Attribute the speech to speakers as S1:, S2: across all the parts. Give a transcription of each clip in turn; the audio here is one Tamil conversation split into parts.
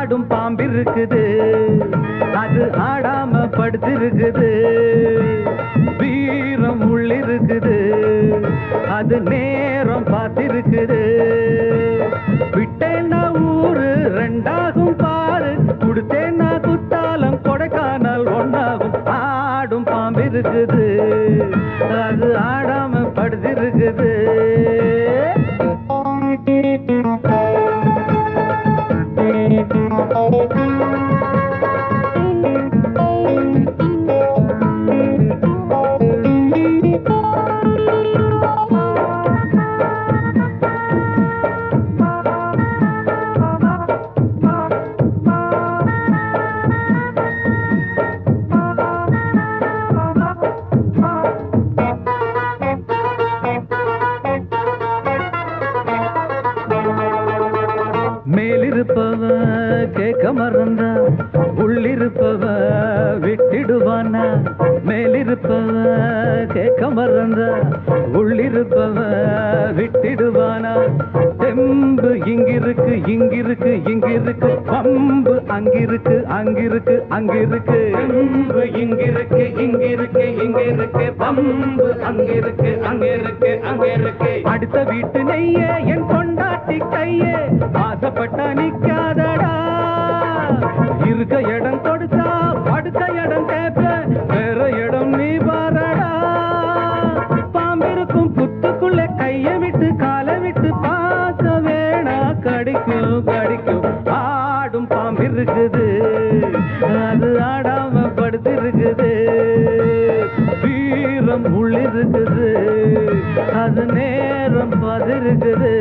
S1: ஆடும் பாம்பிருக்குது, அது ஆடாம படுத்திருக்குது. வீரம் உள்ளிருக்குது, அது நேரம் பார்த்திருக்குது. விட்டேன்னா ஊரு ரெண்டாகும் பாரு, கொடுத்தேன்னா குத்தாலம் கொடைக்கானல் ஒன்னாகும். ஆடும் பாம்பிருக்குது, அது ஆடாம படுத்திருக்குது. மேலிருப்பவ கேட்க மறந்தா உள்ளிருப்பவ விட்டிடுவானா. மேலிருப்பவ கேட்க மறந்தா உள்ளிருப்பவ விட்டிடுவானா. தெம்பு இங்கிருக்கு இங்கிருக்கு இங்கிருக்கு, பம்பு அங்கிருக்கு அங்கிருக்கு அங்கிருக்கு. தெம்பு இங்கிருக்கு இங்கிருக்கு இங்கிருக்கு, பம்பு அங்கிருக்கு அங்கிருக்கு அங்கிருக்கு. அடுத்த வீட்டு நெய்ய என் கொண்டாட்டி கையே, ஆசைப்பட்டா நிக்காதடா. இருக்க இடம் கொடுத்தா படுக்க இடம் கேட்ப, வேற இடம் நீ பாரடா. பாம்பிருக்கும் புத்துக்குள்ள கைய விட்டு காலை விட்டு பார்க்க வேணா, கடிக்கும் கடிக்கும். ஆடும் பாம்பிருக்குது, அது ஆடாம படுத்திருக்குது. வீரம் உள்ளிருக்குது, அது நேரம் பதிருக்குது.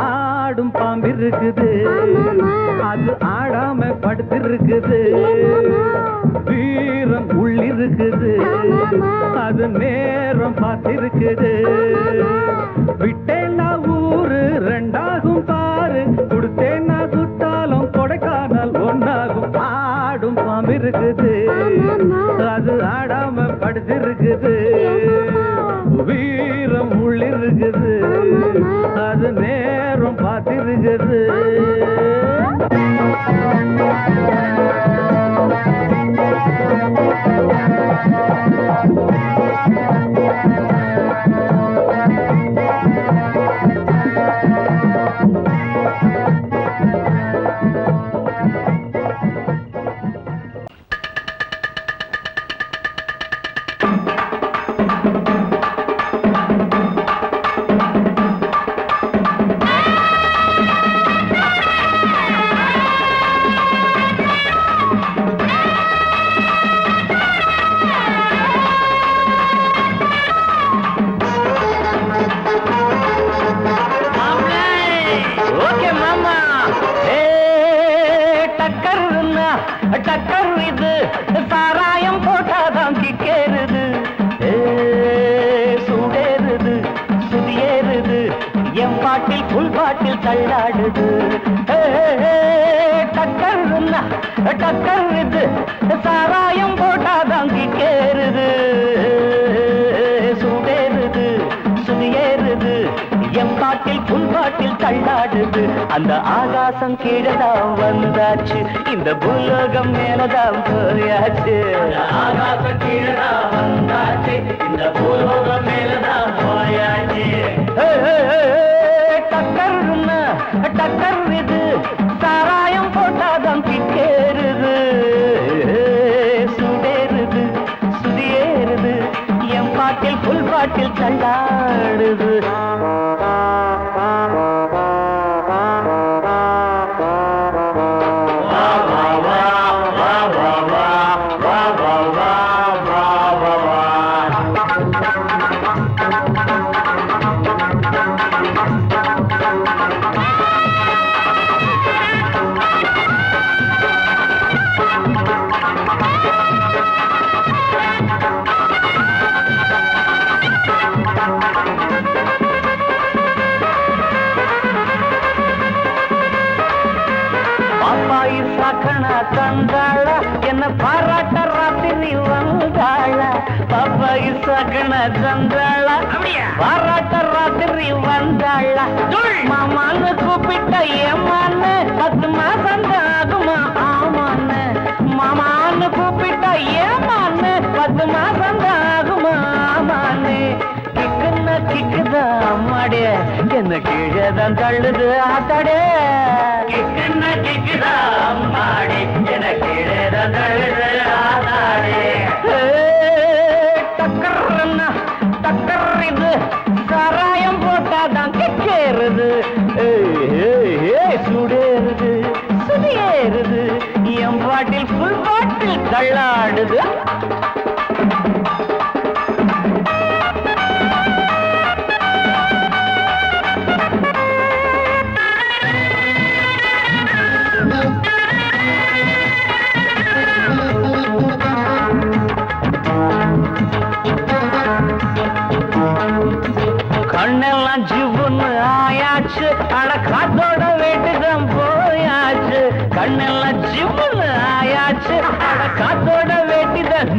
S1: ஆடும் பாம்பிருக்குது, அது ஆடாம படுத்திருக்குது. வீரம் உள்ளிருக்குது, அது நேரம் பார்த்திருக்குது. விட்டேன்னா ஊரு ரெண்டாகும் பாரு, கொடுத்தேன்னா குத்தாலம் கொடைக்கானல் ஒன்னாகும். ஆடும் பாம்பிருக்குது, அது ஆடாம படுத்திருக்குது. வீரம் உள்ளிருக்குது, அது நேரம் பார்த்திருக்குது. டக்கர் இது சாராயம் போட்டாதான் கிக்கேறுது, சூடேறுது சுதியேறுது, என் பாட்டில் புல் பாட்டில் தள்ளாடுது. டக்கர் இது சாராயம் போட்டாதான் கிக்கேறுது, சூடேறுது சுதியேறுது, என் பாட்டில் புல் பாட்டில் தள்ளாடுது. தள்ளாடுது அந்த ஆகாசம் கீழதான் வந்தாச்சு இந்த பூலோகம் மேலதான் போயாச்சு ஆகாசம் கீழதான் வந்தாச்சு இந்த பூலோகம் மேலதான் போயாச்சு டக்கர்னா டக்கர் இது சாராயம் போட்டாதான் கிட்டேறுது சுடேறுது சுதியேறுது என் பாட்டில் புல் பாட்டில் தள்ளாடுது தந்தாள என்ன பாராட்ட ராத்திரி வந்தாள பாப்பாயி சகன தந்தாள பாராட்ட ராத்திரி வந்தாள மாமான்னு கூப்பிட்ட ஏமான்னு 10 மாசம் ஆகுமா ஆமான்னு மாமான்னு கூப்பிட்ட ஏமான்னு 10 மாசம் ஆகுமா ஆமான்னு கிக்குன்னா கிக்குதா அம்மாடே என்ன கீழேதான் தள்ளுது ஆத்தாடே கிக்குன்னா கிக்குதா அம்மாடே என்ன கீழேதான் தள்ளுது ஆத்தாடே டக்கர்னா டக்கர் இது சாராயம் போட்டாதான் கிக்கேறுது சுடேறுது சுதியேறுது என் பாட்டில் புல் பாட்டில் தள்ளாடுது கண்ணெல்லாம் ஜிவுன்னு ஆயாச்சு அட காத்தோட வீட்டுதான் போயாச்சு கண்ணெல்லாம் ஜிவுன்னு ஆயாச்சு அட காத்தோட வேட்டிதான்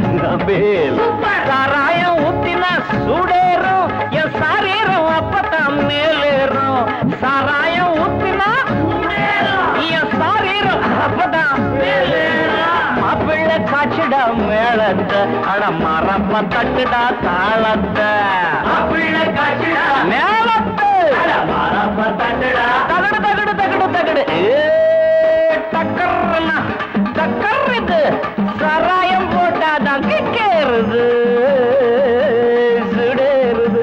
S1: சாராயம் ஊத்தினா சூடேறும் என் சாரீரம் அப்பதான் மேலேறும் சாராயம் ஊத்தினா என் சாரீரம் அப்பதான் மாப்பிள்ளை காய்ச்சிடா மேளத்தை அட மரப்ப தட்டுடா தாளத்தை மாப்பிள்ளை காய்ச்சிடா மேளத்தை மரப்ப தட்டுடா தகடு தகடு தகடு தகடு டக்கர்னா டக்கர் இது சாராயம் போட்டாதான் கிக்கேறுது சுடேறுது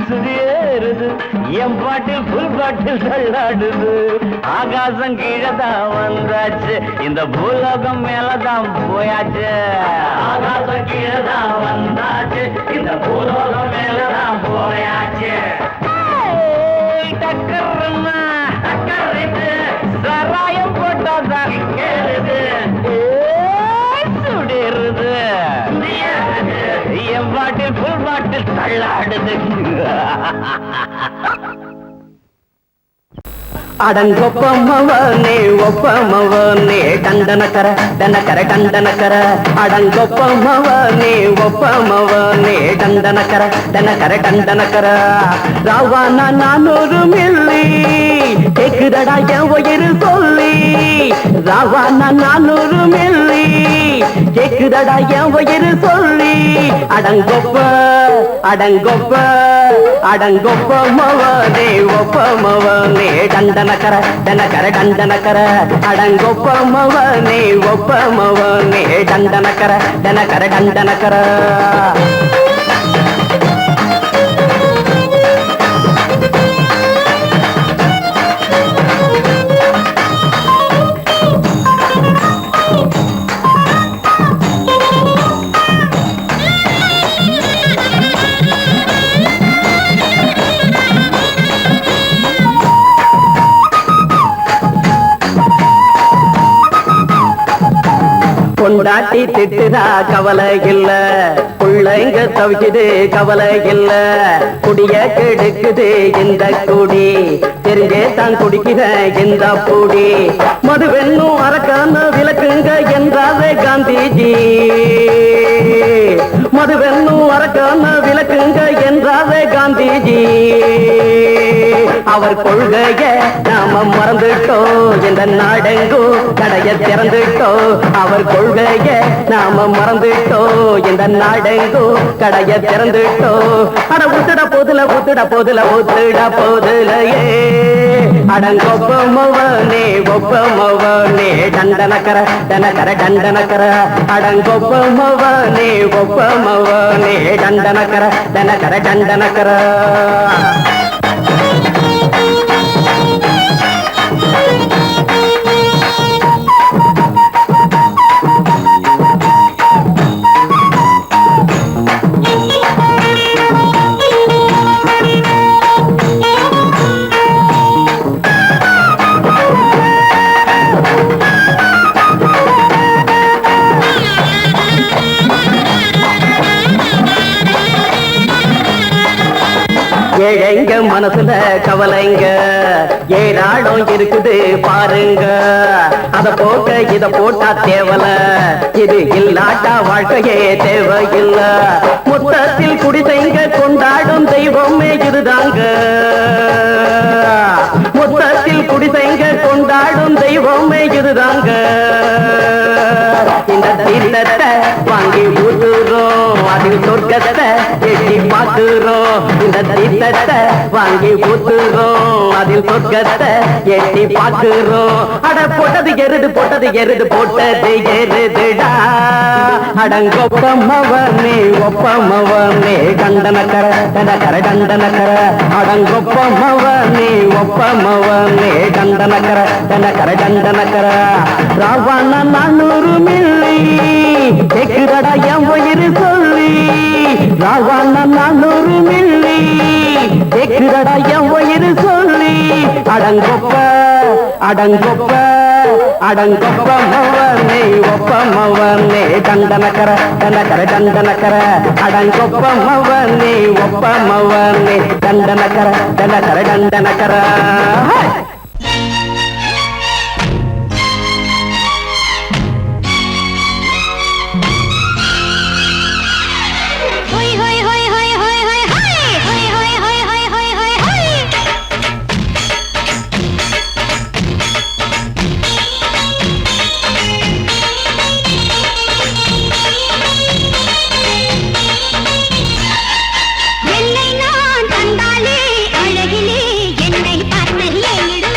S1: சுதியேறுது என் பாட்டில் புல் பாட்டில் தள்ளாடுது ஆகாசம் கீழதான் வந்தாச்சு இந்த பூலோகம் மேலதான் போயாச்சு ஆகாசம் கீழதான் வந்தாச்சு இந்த பூலோகம் மேலதான் போயாச்சு டக்கர்னா டக்கர் இது சாராயம் போட்டாதான் கிக்கேறுது சுடேறுது என் பாட்டில் புல் பாட்டில் தள்ளாடுது
S2: அடங்கொப்பமவனே ஒப்பமவனே டண்டனக்கர டனக்கர டண்டனக்கர அடங்கொப்பமவனே ஒப்பமவனே டண்டனக்கர டனக்கர டண்டனக்கர ராவானா 400 மில்லி கேக்குதடா என் உயிர் சொல்லி ராவானா 400 மில்லி கேக்குதடா என் உயிர் சொல்லி அடங்கொப்ப அடங்கொப்ப அடங்கொப்பமவனே ஒப்பமவனே டண்டனக்கர டனக்கர டண்டனக்கர அடங்கொப்பமவனே ஒப்பமவனே டண்டனக்கர டனக்கர டண்டனக்கர பொண்டாட்டி திட்டுதா கவலை இல்ல புள்ளைங்க தவிக்குது கவலை இல்ல குடிய கெடுக்குது இந்த குடி தெரிஞ்சே தான் குடிக்கிற இந்த பூடி மதுவென்னும் அரக்கான விளக்குங்க என்றாவே காந்திஜி மதுவென்னும் அரக்கான விளக்குங்க என்றாவே காந்திஜி அவர் கொள்கைய நான் நாம மறந்துட்டோம் இந்த நாடெங்கும் கடைய திறந்துட்டோம் அவர் கொள்கைய நாம மறந்துட்டோம் இந்த நாடெங்கும் கடைய திறந்துட்டோம் அட ஊத்துட போதுல ஊத்துட போதுல ஊத்துட போதுலையே அடங்கொப்பமவனே ஒப்பமவனே டண்டனக்கர டனக்கர டண்டனக்கர அடங்கொப்பமவனே ஒப்பமவனே டண்டனக்கர டனக்கர டண்டனக்கர ஏழைங்க மனசுல கவலைங்க ஏராளம் இருக்குது பாருங்க அத போட்ட இத போட்டா தேவல இது இல்லாட்டா வாழ்க்கையே தேவையில்ல மொத்தத்தில் குடிசைங்க கொண்டாடும் தெய்வமே இதுதாங்க மொத்தத்தில் குடிசைங்க கொண்டாடும் தெய்வமே இதுதாங்க இந்த தீர்த்தத்தை வாங்கி ஊத்துறோம் அதில் சொர்க்கத்தை எட்டி பார்க்கிறோம் இந்த தீர்த்தத்தை வாங்கி ஊத்துறோம் அதில் சொர்க்கத்தை எட்டி பார்க்கிறோம் அட போட்டது எருது போட்டது எருதுடா அடங்கொப்பமவனே ஒப்பமவனே கண்டனக்கர டனக்கர டண்டனக்கர அடங்கொப்பமவனே ஒப்பமவனே கண்டனக்கர டனக்கர டண்டனக்கர ராவண 400 மில்லி கேக்குதடா என் உயிர் சொல்லி ராவண 400 மில்லி கேக்குதடா என் உயிர் சொல்லி அடங்கொப்ப அடங்கொப்ப அடங்கொப்பமவனே ஒப்பமவனே டண்டனக்கர டனக்கர டண்டனக்கர அடங்கொப்பமவனே ஒப்பமவனே டண்டனக்கர டனக்கர டண்டனக்கர
S3: என்னை நான் தந்தாலே அழகிலே என்னை பார்த்து ஏறிடும்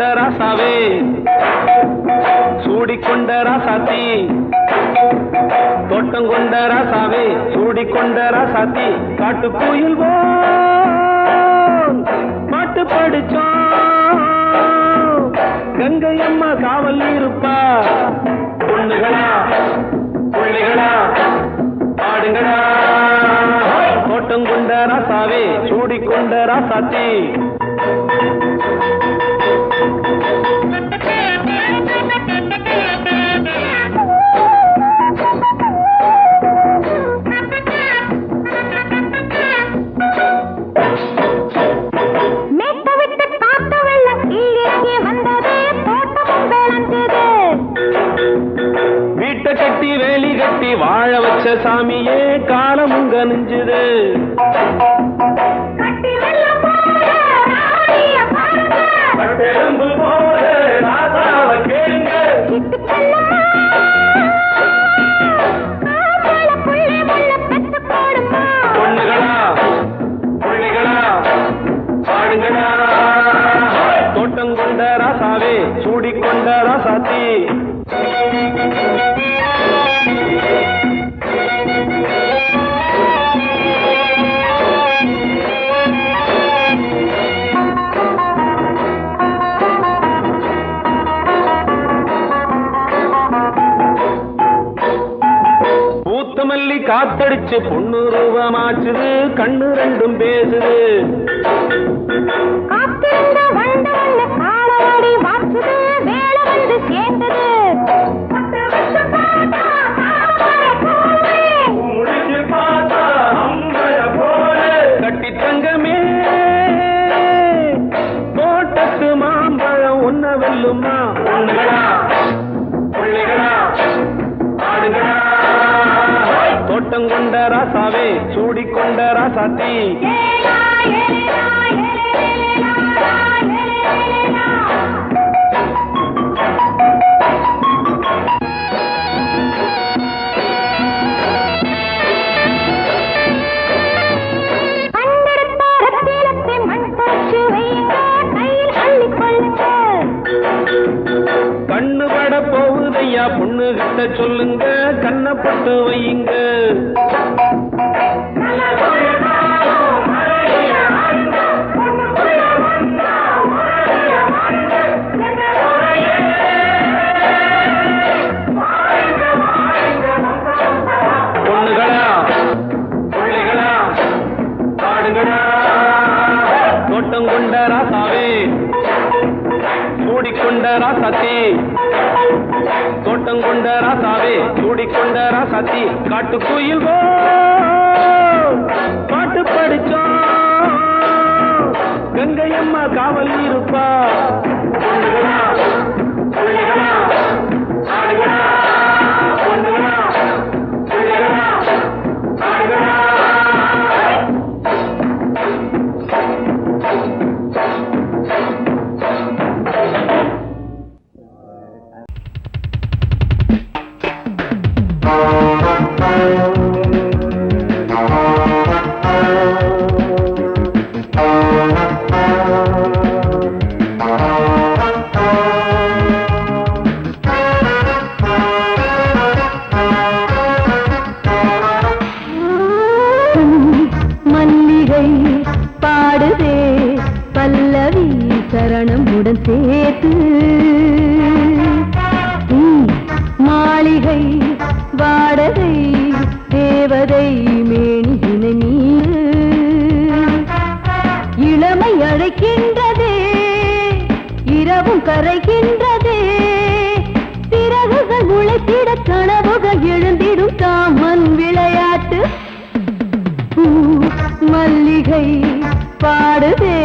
S3: கொண்ட ராசாவே சூடிக்கொண்ட ராசாத்தி தோட்டம் கொண்ட ராசாவே சூடிக்கொண்ட ராசாத்தி காட்டுக்குயில் பாட்டு படிச்சோம் கங்கை அம்மா காவல் இருப்பா பொண்ணுகளா பிள்ளைகளா ஆடுங்களா தோட்டம் கொண்ட ராசாவே சூடிக்கொண்ட ராசாத்தி வீட்டை கட்டி வேலி கட்டி வாழ வச்ச சாமியே காலமுங்க நெஞ்சுது பொண்ணுகளா பிள்ளைகளா பாடுங்களா தோட்டம் கொண்ட ராசாவே சூடிக்கொண்ட ராசாத்தி பூத்தமல்லி காத்தடிச்சு பொண்ணு ரூபமாச்சுது கண்ணு ரெண்டும் பேசுது கட்டி தங்கமே தோட்டத்து மாம்பழம் ஒன்ன வெல்லுமா பொண்ணுகளா பிள்ளைகளா ஆடுகளா தோட்டம் கொண்ட ராசாவே சூடிக்கொண்ட ராசாத்தி கண்ணு பட போகுதையா பொண்ணு கிட்ட சொல்லுங்க கண்ணப்பட்டு வையுங்க பொண்ணுகளா பிள்ளைகளா பாடுங்களா தோட்டம் கொண்ட ராசாவே சூடிக்கொண்ட ராசாத்தி தோட்டம் கொண்ட ராசாவே சூடிக்கொண்ட ராசாத்தி காட்டுக்குயில் பாட்டு படிச்சோம் கங்கை அம்மா காவல் இருப்பா பொண்ணுகளா பிள்ளைகளா ஆடுகளா பொண்ணுகளா பிள்ளைகளா ஆடுகளா
S2: மல்லிகை பாடுதே பல்லவி சரணமுடன் சேர்த்து மாளிகை வாடகை தேவதை மேனியினை நீ இளமை அழைக்கின்றதே இரவும் கரைகின்றதே சிறகுகள் முளைத்திட கனவுகள் எழுந்திடும் காமன் விளையாட்டு மல்லிகை பாடுதே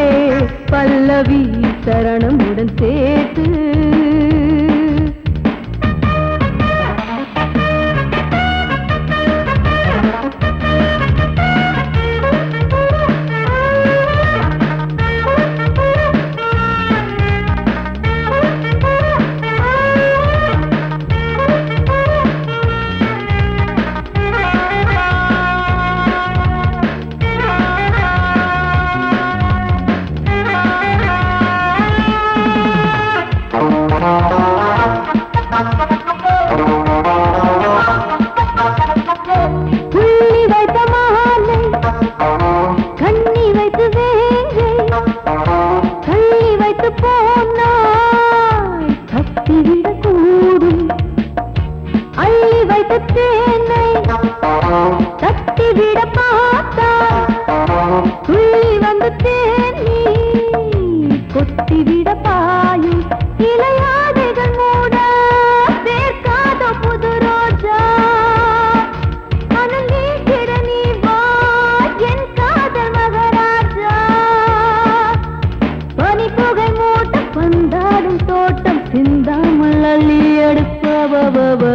S2: பல்லவி சரணமுடன் சேர்த்து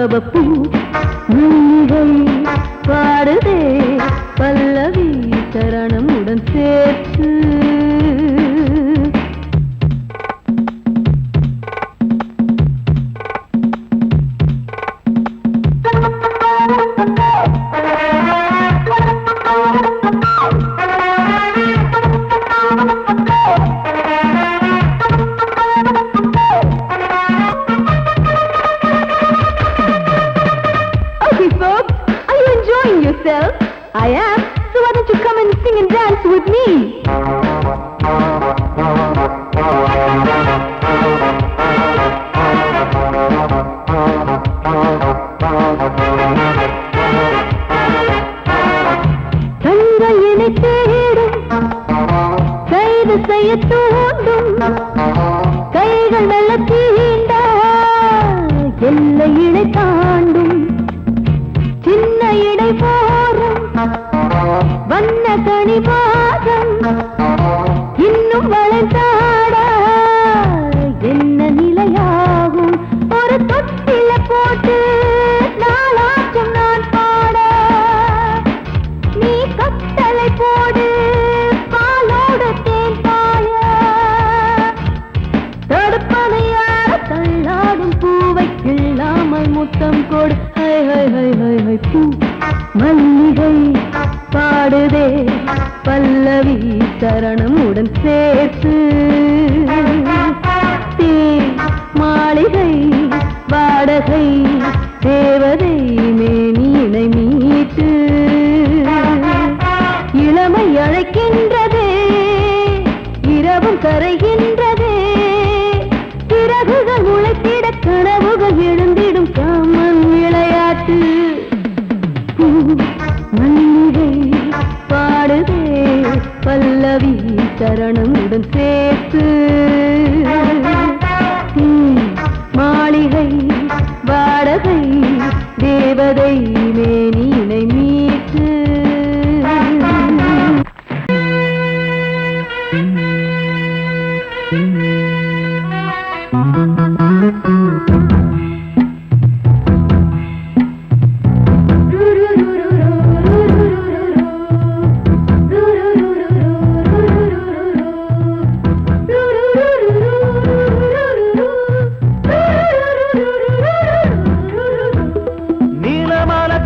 S4: பபபபூ மல்லிகை பாடுதே பல்லவி சரணமுடன் சேர்த்து I am. So why don't you come and sing and dance with me? கண்களினை தேடும் கைது செய்ய தூண்டும் கைகள் மெல்ல தீண்ட எல்லை இடை தாண்டும் சின்ன இடை போரும் வண்ண கனி பாதம் இன்னும் வளைந்தாட என்ன நிலையாகும் ஒரு தொட்டில போட்டு நாளாச்சும் நான் பாட நீ கட்டளை போடு பாலோடு தேன் பாய தடுப்பதை யார தள்ளாடும் பூவை கிள்ளாமல் முத்தம் கொடு high high high high high பூ மல்லிகை பாடுதே பல்லவி சரணமுடன் சேர்த்து மாளிகை வாடகை தேவதை மேனியினை மீட்டு இளமை அழைக்கின்றதே இரவும் கரைகின்றதே பிறகுகள் முளைத்திட கனவுகள் எழுந்திடும் காமன் விளையாட்டு மல்லிகை பாடுதே பல்லவி சரணமுடன் சேர்த்து மாளிகை வாடகை தேவதை மேனியினை மீட்டு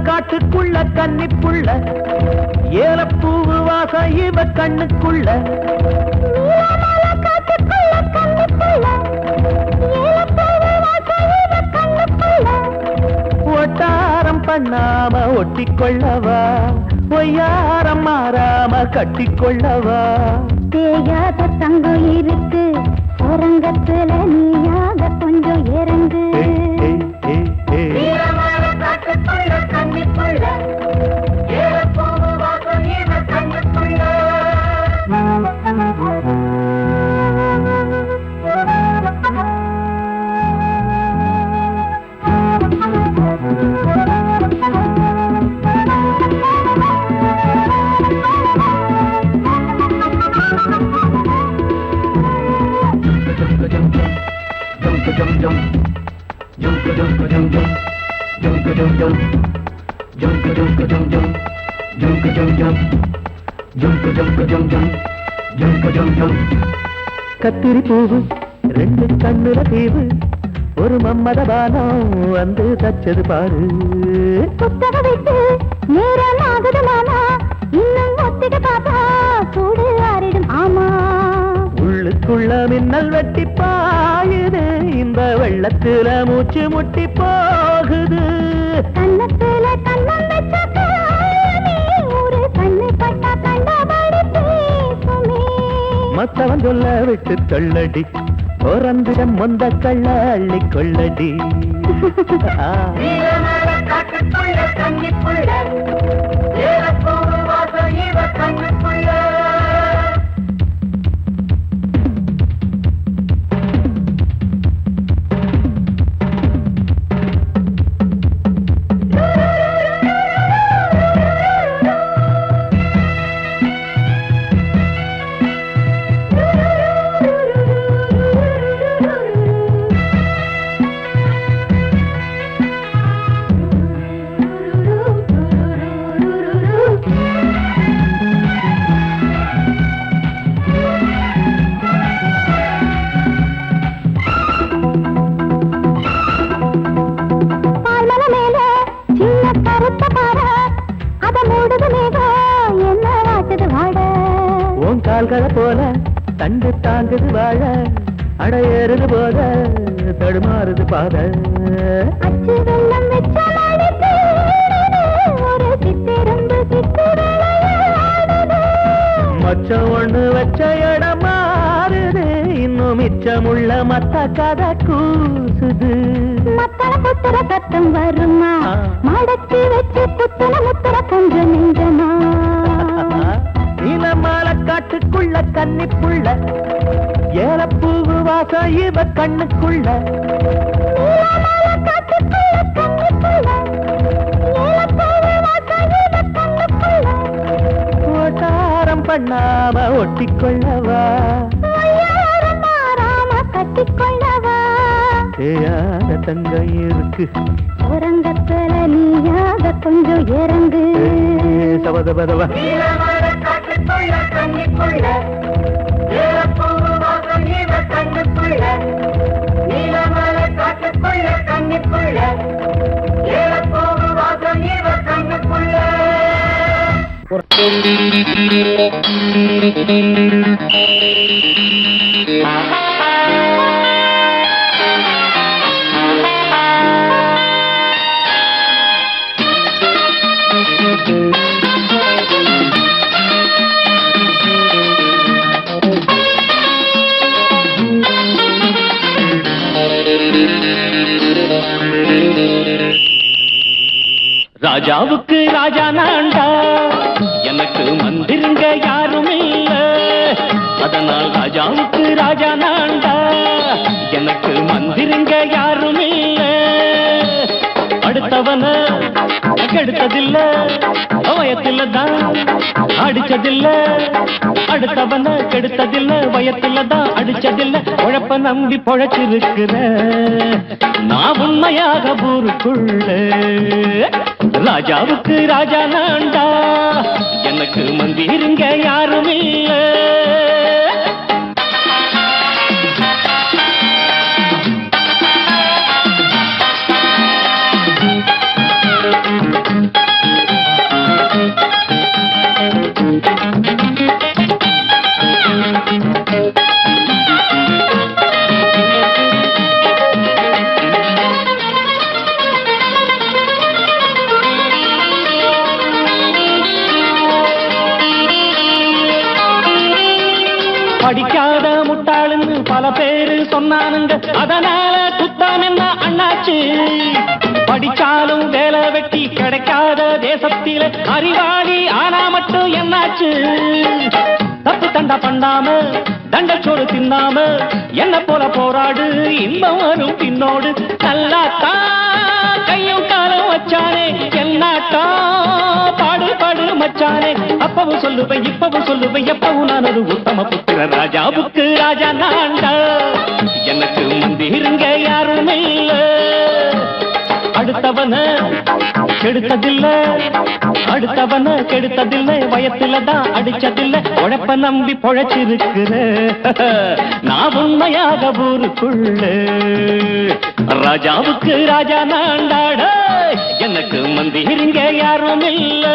S1: காட்டுக்குள்ள கன்னிப்புள்ள ஏலப்பூவு வாசம் இவ கண்ணுக்குள்ள ஒட்டாரம் பண்ணாம ஒட்டிக்கொள்ளவா பொய்யாரம் மாறாம கட்டிக்கொள்ளவா
S4: தேயாத தங்கம் இருக்கு அரங்கத்துல நீயாக கொஞ்சம் இறங்கு
S1: கத்திரி பூவு ரெண்டு கண்ணுல தீவு ஒரு மம்மதபானம் வந்து தச்சது பாரு
S4: புத்தக வைத்து நேரம் ஆகுது மாமா இன்னும் ஒத்திக பாப்பா கூடு ஆறிடும் ஆமா
S1: உள்ளுக்குள்ள மின்னல் வெட்டி பாயுது இந்த வெள்ளத்துல மூச்சு முட்டி போகுது
S4: கண்ணத்துல கண்ணம் வச்ச ஒரு கண்ணு பட்டா கண்டபடி பேசுமே
S1: மத்தவன் சொல்ல விட்டு தள்ளடி பிறந்திடம் மொந்த கள்ள அள்ளி கொள்ளடி பால்கரை போல தண்டு தாங்குது வாழ அடையேறுது போத தடுமாறுது பாத
S4: அச்சு வெள்ளம் வெச்ச மாடிக்கு ஒரு சித்திரம்பு
S1: மச்சம் ஒண்ணு வச்ச இடம் மாறுது இன்னும் மிச்சமுள்ள மத்த கதை கூசுது
S4: மத்தள புத்தர சத்தம் வருமா மடக்கி வச்சு புத்தல முத்தர கொஞ்சம் நெஞ்சமா
S1: நீலமால காட்டுக்குள்ள கன்னிப்புள்ள ஏலப்பூவு வாசம் இவ கண்ணுக்குள்ள ஓட்டாரம் பண்ணாம ஒட்டிக்கொள்ளவா
S4: கட்டிக்கொள்ளவா
S1: தேயாத தங்கம் இருக்கு
S4: உறங்கத்துல நீயாக கொஞ்சம் இறங்கு
S1: சபதபதவா ராஜாவுக்கு ராஜா நான்டா எனக்கு மந்திருங்க யாரும் இல்ல அதனால் ராஜாவுக்கு ராஜா நான்டா எனக்கு மந்திருங்க யாரும் இல்ல அடுத்தவன கெடுத்ததில்ல வயத்துல தான் அடிச்சதில்ல அடுத்தவன கெடுத்ததில்ல வயத்துல தான் அடிச்சதில்ல உழப்ப நம்பி பொழைச்சிருக்கிற நான் உண்மையாக ஊருக்குள்ள ராஜாவுக்கு ராஜா நான்டா எனக்கு மந்திருங்க யாரும் இல்ல படிக்காத முட்டாளுன்னு பல பேரு சொன்னானுங்க அதனால குத்தாம் என்ன அண்ணாச்சு படிச்சாலும் வேலை வெட்டி கிடைக்காத தேசத்தில அறிவாளி ஆனா மட்டும் என்னாச்சு தப்பு தண்டா பண்ணாம தண்டச்சோறு தின்னாம என்ன போல போராடு இன்பம் வரும் பின்னோடு நல்லாத்தான் கையும் காலம் வச்சானே என்னாட்டா பாடு பாடு மச்சானே அப்பவும் சொல்லுவேன் இப்பவும் சொல்லுவேன் எப்பவும் நான் ஒரு உத்தம புத்திர ராஜாவுக்கு ராஜா நான்டா எனக்கு மந்திருங்க யாரும் இல்ல அடுத்தவன கெடுத்ததில்ல அடுத்தவன கெடுத்ததில்ல வயத்துல தான் அடிச்சதில்ல உழைப்ப நம்பி பொழைச்சிருக்கிற நான் உண்மையாக ஊருக்குள்ள ராஜாவுக்கு ராஜா நான்டாட எனக்கு மந்திருங்க யாரும் இல்ல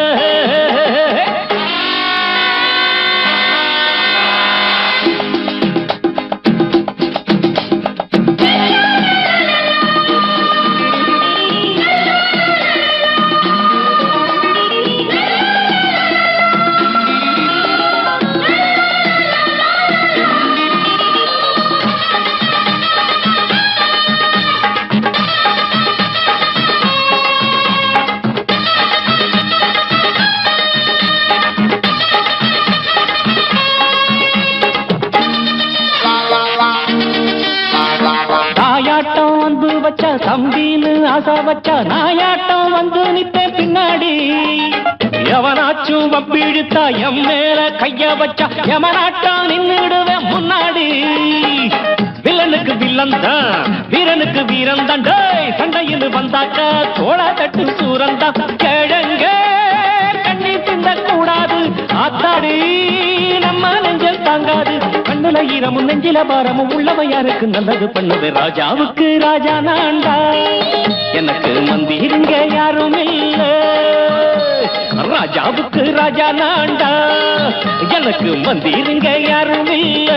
S1: தம்பின்னு ஆசா வச்சா நாயாட்டம் வந்து நிப்பேன் பின்னாடி எவனாச்சும் வப்பிழுத்தா எம் மேல கைய வச்சா எவனாட்டம் நின்னுடுவேன் முன்னாடி வில்லனுக்கு வில்லன் தான் வீரனுக்கு வீரன் தான் சண்டையில் வந்தாக்கா தோள தட்டு சூரன் தான் கிழங்க கண்ணி திந்த கூடாது ஆத்தாடி நம்ம நெஞ்சல் தாங்காது கண்ணுல ஈரமும் நெஞ்சில பாரமும் உள்ளவன் யாருக்கு நல்லது பண்ணுது ராஜாவுக்கு ராஜா நான்டா எனக்கு மந்திருங்க யாரும் இல்ல ராஜாவுக்கு ராஜா நான்டா, எனக்கு மந்திருங்க யாரும் இல்ல.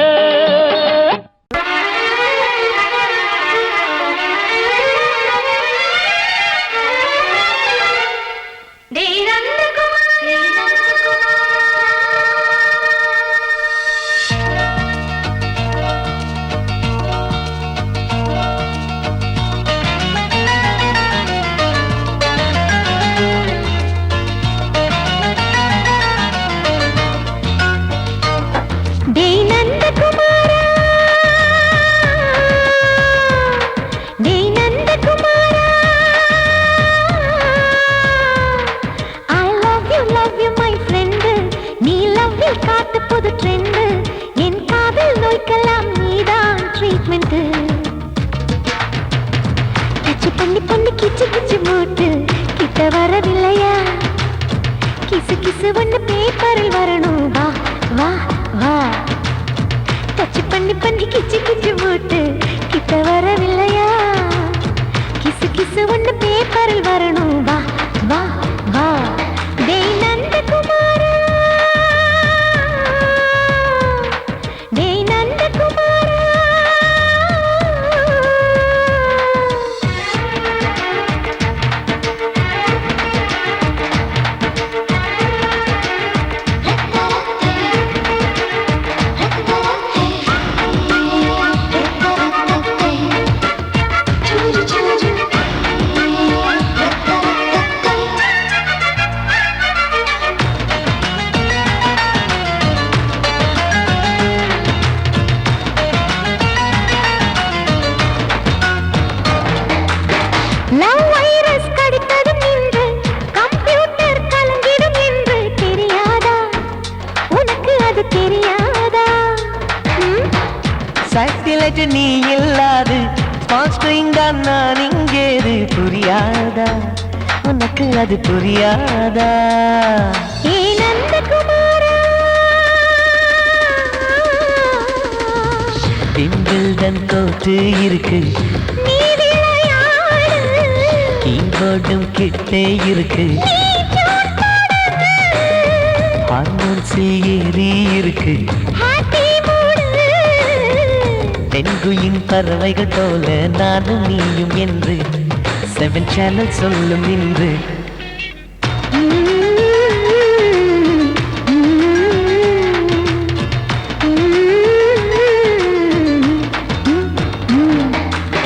S5: நீ இல்லாது நான் இங்கேது புரியாதா, உனக்கு அது புரியாதா? பிம்பிள்டன் கோட்டு இருக்கு, கீபோர்டும் கிட்டே இருக்கு, ஹார்மோன்ஸில் ஏறி இருக்கு, தென்குயின் பறவைகள் போல நானும் நீயும் என்று 7 சேனல் சொல்லும் இன்று.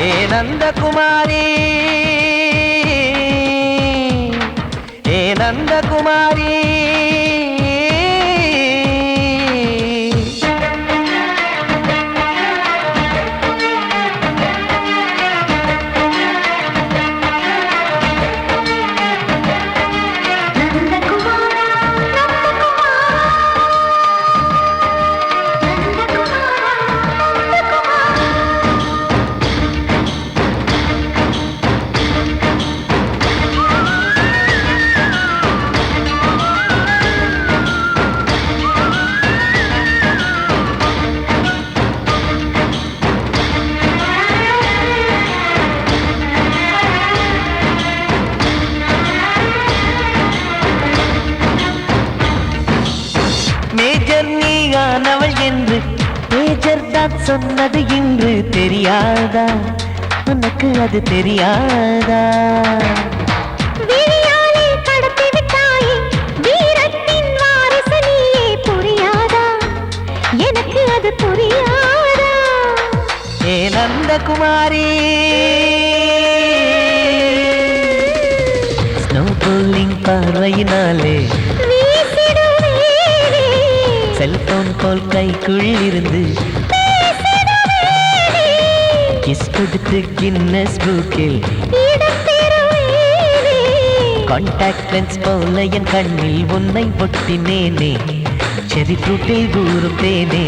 S5: ஏ நந்தகுமாரி, ஏ நந்தகுமாரி, மேஜர் நீயானவள் என்று மேஜர் தான் சொன்னது இன்று தெரியாதா, உனக்கு அது தெரியாதா? எனக்கு அது புரியாதா? ஏ நந்தகுமாரி, ஸ்னோ போலிங் பார்வையினாலே செல்போன் போல் கைக்குள் இருந்து கிஸ் கொடுத்து கின்னஸ் புக்கில் கான்டாக்ட் லென்ஸ் போல என் கண்ணில் உன்னை ஒட்டினேனே, செரி ஃப்ரூட்டில் ஊறும் தேனே.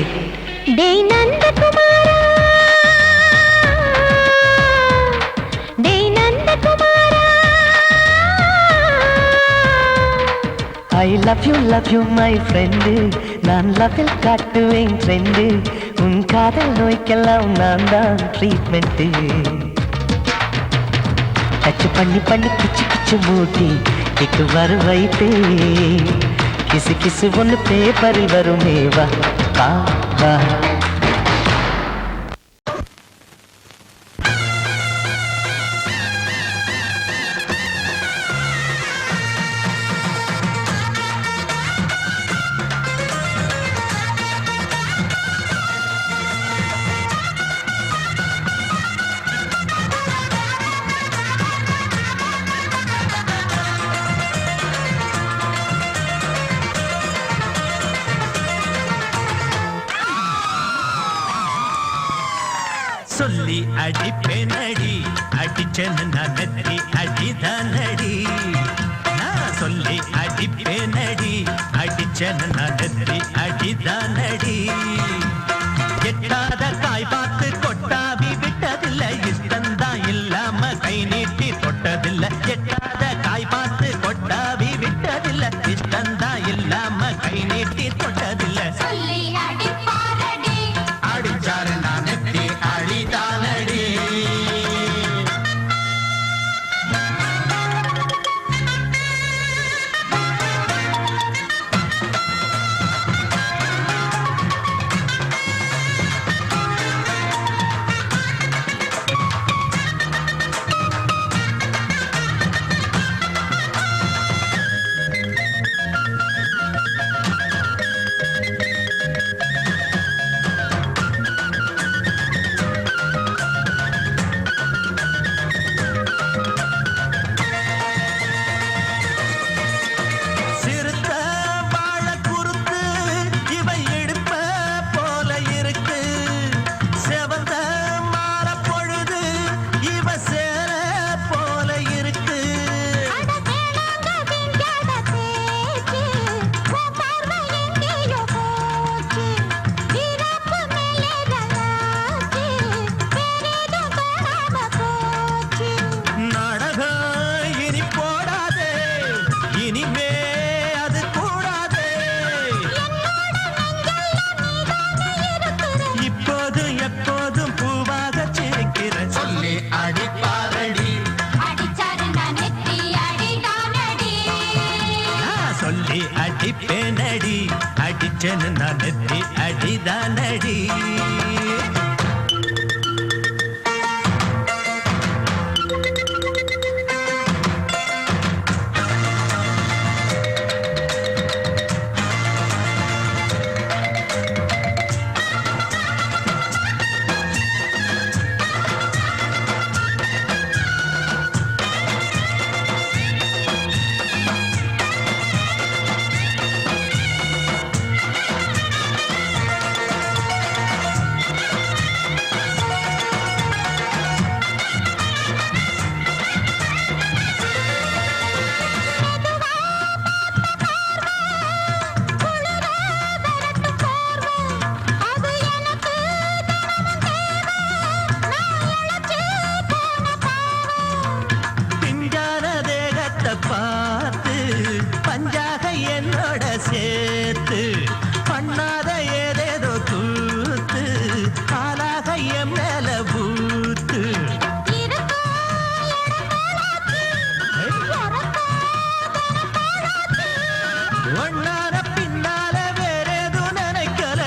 S5: டேய் நந்தகுமாரா, டேய் நந்தகுமாரா, I love you my friend, நான் லவ்வில் காட்டுவேன் ட்ரெண்டு, உன் காதல் நோய்க்கெல்லாம் நான் தான் ட்ரீட்மெண்ட். டச் பண்ணி பண்ணி கிச்சு கிச்சு மூட்டி கிக்கு வர வைத்தே கிசு கிசு ஒன்று பேப்பரில் வருமே வா வா வா
S6: சொல்லி அடிப்பேனடி அடிச்சேன்னு நான் நெத்தி அடிதானடி நான் சொல்லி அடிப்பேனடி அடிச்சேன்னு நான் நெத்தி அடிதானடி எட்டாத காய் பார்த்து கொட்டாவி விட்டதில்லை இஷ்டந்தான் இல்லாம கை நீட்டி தொட்டதில்லை எட்டாத காய் பார்த்து கொட்டாவி விட்டதில்லை இஷ்டந்தான் இல்லாம கை நீட்டி தொட்டதில்லை அடிச்சாரு நான் நெத்தி அழிதானடி அடிப்பேனடி அடிச்சேன்னு நான் நெத்தி அடிதானடி பார்த்து பஞ்சாக என்னோட சேர்த்து பண்ணாத ஏதேதோ கூத்து ஆளாக என் மேல பூத்து ஒன்னார பின்னால வேறேதும் நினைக்கல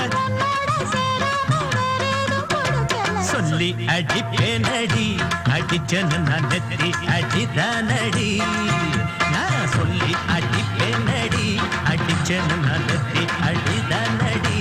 S6: சொல்லி அடிப்பேனடி அடிச்சன்னு நான் நெத்தி அடிதானடி நான் சொல்லி அடிப்பேனடி அடிச்சன்னு நான் நெத்தி அடிதானடி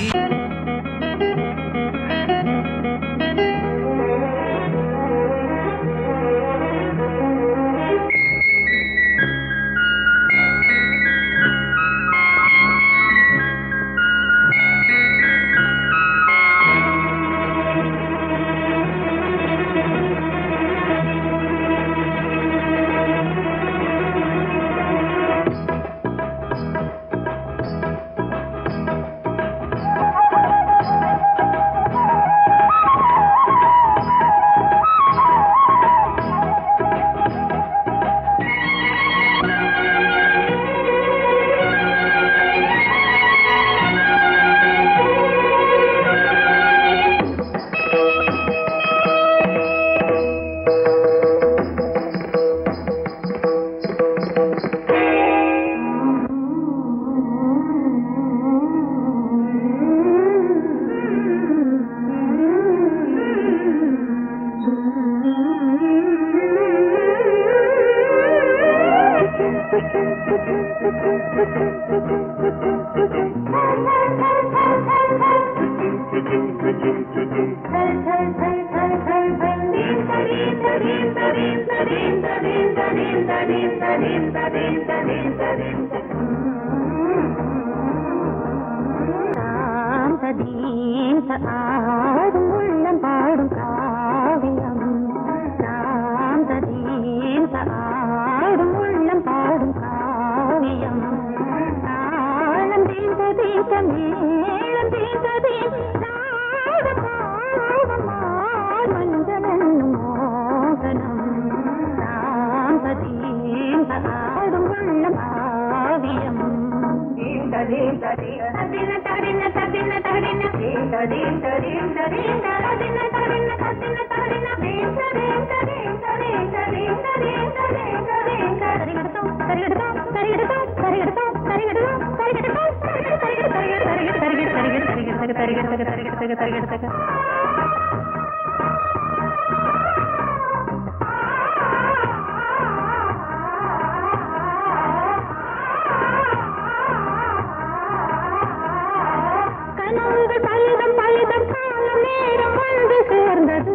S4: ஆடும் உள்ளம் பாடும் காவியம் ஆடும் உள்ளம் பாடும் காவியம் தாளம் தீந்த தீந்த மேளம் தீந்த தீந்த மஞ்சளும் மோகனம் ஆடும் உள்ளம் காவியம் பலிதம் பலிதம் காலம் நேரம் வந்து சேர்ந்தது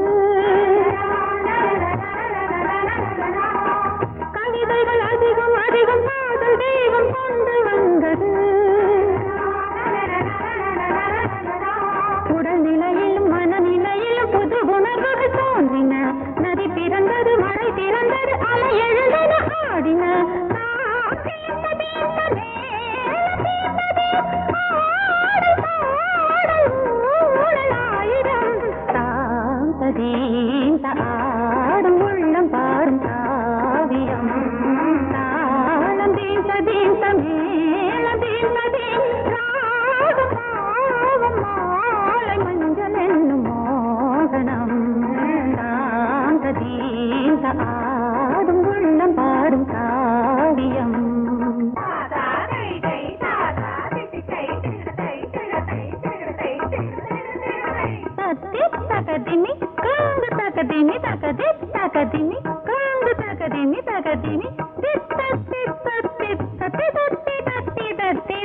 S4: கவிதைகள் அதிகம் அதிகம் காதல் தெய்வம் கொண்டு வந்தது உடல்நிலையிலும் மனநிலையிலும் புது உணர்வுகள் தோன்றின நதி பிறந்தது மழை திறந்தது அலை எழுந்தது ஆடின ஆடும் உள்ளம் பாடும் காவியம் தாளம் தீந்த தீந்த மேளம் தீந்த தீந்த மாலை மஞ்சள் என்னும் மோகனம் தாந்த தீந்த ஆடும் உள்ளம் பாடும் காவியம் தகதிமி காங்கு தகதிமி தகதி தகதிமி காங்கு தகதிமி தகதிமி தித்த தித்த தித்த தித்தி தத்தி தத்தி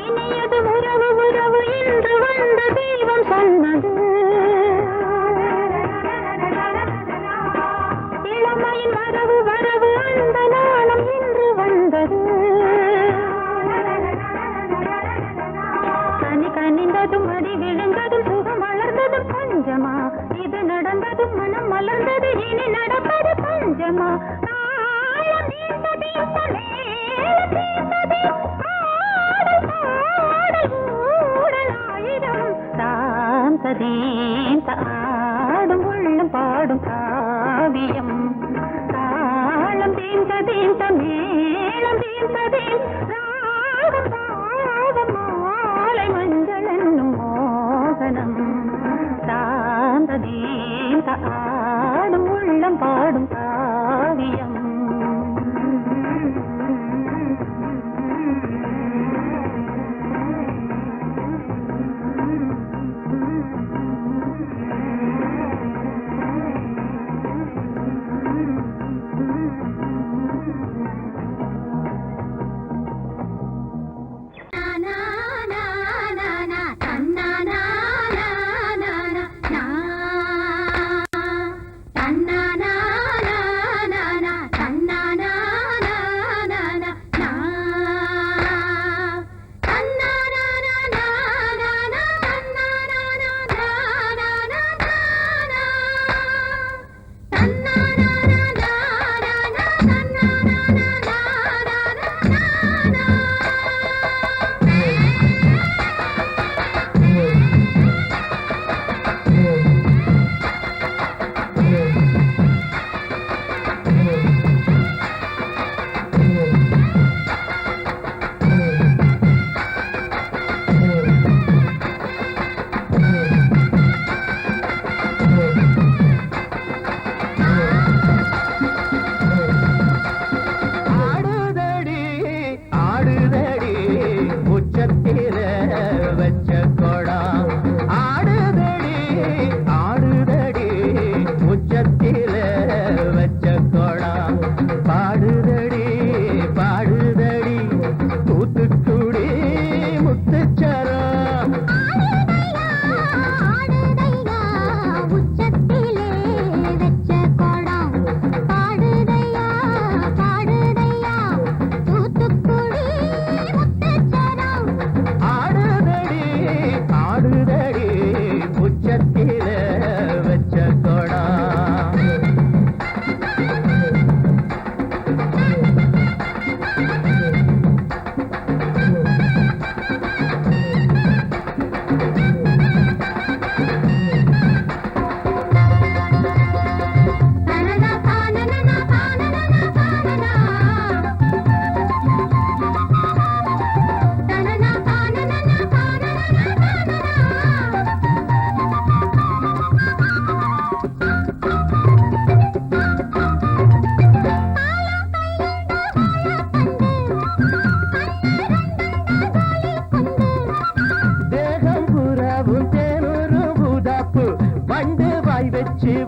S4: இனியது உறவு உறவு என்று வந்த தெய்வம் சொன்னது இளமையின் வரவு வரவு அந்த நாளம் இன்று வந்தது கனி கனிந்ததும் அடி விழுந்ததும் சுகம் வளர்ந்ததும் பஞ்சமா இது நடந்ததும் மனம் மலர்ந்தது இனி நடப்பது பஞ்சமா தாளம் தீர்ந்த தீர்ந்த மேளம் தீர்ந்த தீர்ந்த ஆடும் உள்ளம் பாடும் காவியம் தாளம் தீந்த தீந்த மேளம் தீந்த தீந்த மாலை மஞ்சள் என்னும் மோகனம் தாந்த தீந்த ஆடும் உள்ளம் பாடும் காவியம்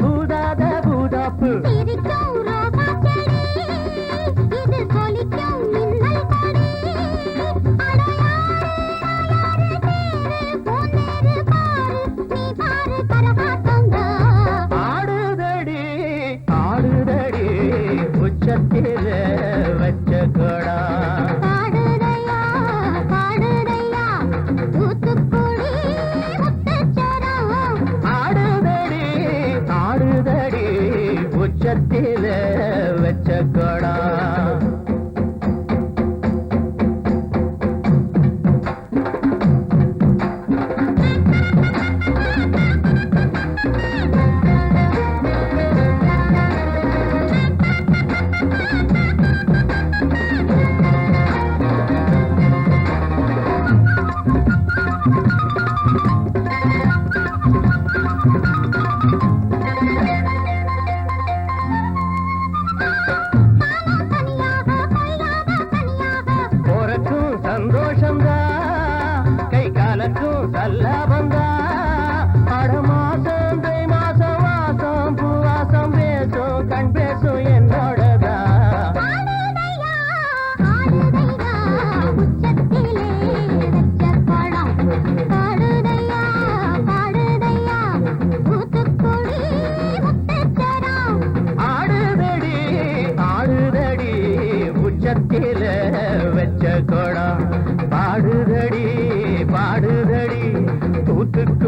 S2: ஊதாத பூதாப்பு
S4: சிரிக்கும் ரோசா செடி இது சொலிக்கும் மின்னல் கொடி அடையாறு தேரு போனேரு பாரு நீ பாரு கரகாட்டங்க
S2: ஆடுதடி ஆடுதடி உச்சத்தில வச்ச கொடா
S4: பாடுதையா பாடுதையா தூத்துக்குடி முத்துச்சரம்
S2: ஆடுதடி ஆடுதடி உச்சத்தில வச்ச கொடா
S4: தனியாக கையாக தனியாக
S2: போறக்கும் சந்தோஷந்தா கை காலக்கும் சல்லாபந்தா அட மாசம் தை மாசம் வாசம் பூவாசம் பேசும் கண் பேசும் என்னோடதா
S4: ஆடுதையா ஆடுதையா உச்சத்திலே வச்ச படம் பாடுதையா பாடுதையா தூத்துக்குடி முத்துச்சரம்
S2: ஆடுதடி ஆடுதடி உச்சத்தில வச்ச கொடா பாடுதடி பாடுதடி தூத்துக்கு